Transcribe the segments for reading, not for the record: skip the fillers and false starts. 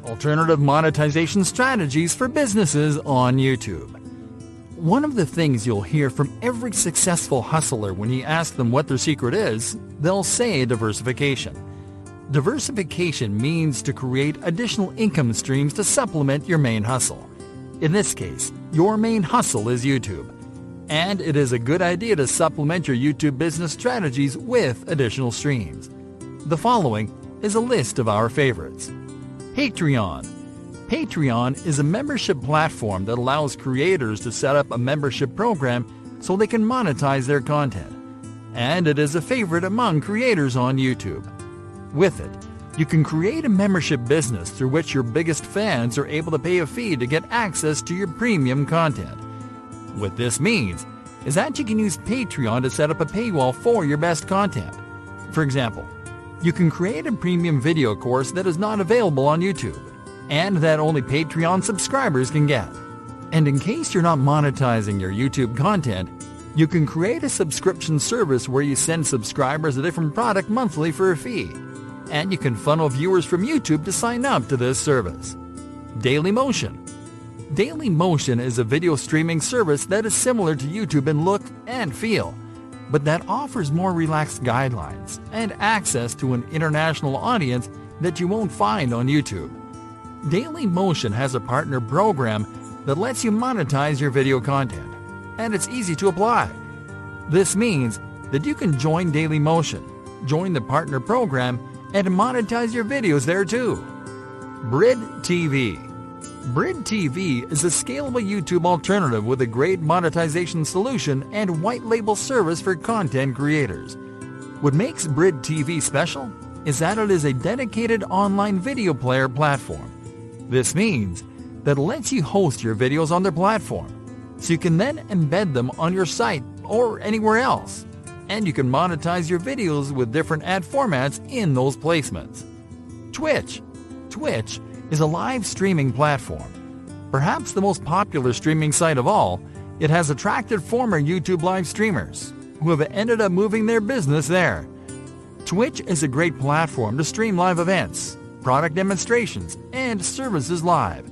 Alternative monetization strategies for businesses on YouTube. One of the things you'll hear from every successful hustler when you ask them what their secret is, they'll say diversification. Diversification means to create additional income streams to supplement your main hustle. In this case, your main hustle is YouTube. And it is a good idea to supplement your YouTube business strategies with additional streams. The following is a list of our favorites. Patreon. Patreon is a membership platform that allows creators to set up a membership program so they can monetize their content. And it is a favorite among creators on YouTube. With it, you can create a membership business through which your biggest fans are able to pay a fee to get access to your premium content. What this means is that you can use Patreon to set up a paywall for your best content. For example, you can create a premium video course that is not available on YouTube, and that only Patreon subscribers can get. And in case you're not monetizing your YouTube content, you can create a subscription service where you send subscribers a different product monthly for a fee. And you can funnel viewers from YouTube to sign up to this service. Dailymotion. Dailymotion is a video streaming service that is similar to YouTube in look and feel, but that offers more relaxed guidelines and access to an international audience that you won't find on YouTube. Dailymotion has a partner program that lets you monetize your video content, and it's easy to apply. This means that you can join Dailymotion, join the partner program, and monetize your videos there too. Brid TV. Brid TV is a scalable YouTube alternative with a great monetization solution and white label service for content creators. What makes Brid TV special is that it is a dedicated online video player platform. This means that it lets you host your videos on their platform, so you can then embed them on your site or anywhere else. And you can monetize your videos with different ad formats in those placements. Twitch. Twitch is a live streaming platform. Perhaps the most popular streaming site of all, it has attracted former YouTube live streamers who have ended up moving their business there. Twitch is a great platform to stream live events, product demonstrations, and services live.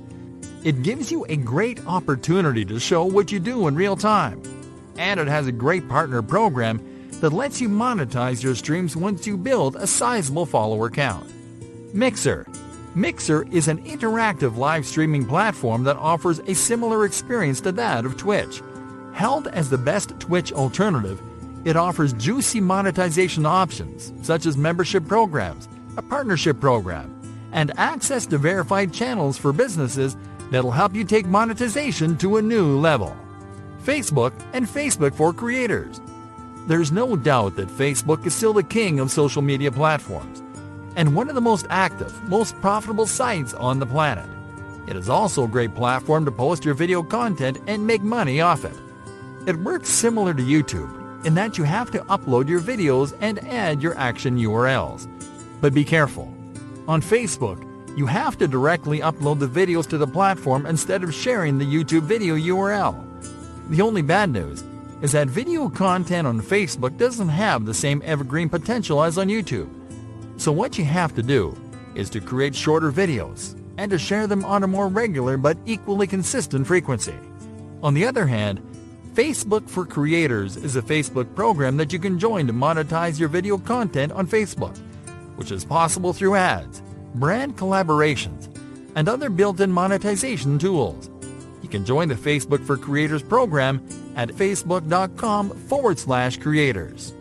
It gives you a great opportunity to show what you do in real time. And it has a great partner program that lets you monetize your streams once you build a sizable follower count. Mixer. Mixer is an interactive live streaming platform that offers a similar experience to that of Twitch. Held as the best Twitch alternative, it offers juicy monetization options such as membership programs, a partnership program, and access to verified channels for businesses that'll help you take monetization to a new level. Facebook and Facebook for creators. There's no doubt that Facebook is still the king of social media platforms and one of the most active, most profitable sites on the planet. It is also a great platform to post your video content and make money off it. It works similar to YouTube in that you have to upload your videos and add your action URLs. But be careful. On Facebook, you have to directly upload the videos to the platform instead of sharing the YouTube video URL. The only bad news is that video content on Facebook doesn't have the same evergreen potential as on YouTube. So what you have to do is to create shorter videos and to share them on a more regular but equally consistent frequency. On the other hand, Facebook for Creators is a Facebook program that you can join to monetize your video content on Facebook, which is possible through ads, brand collaborations, and other built-in monetization tools. You can join the Facebook for Creators program at facebook.com/creators.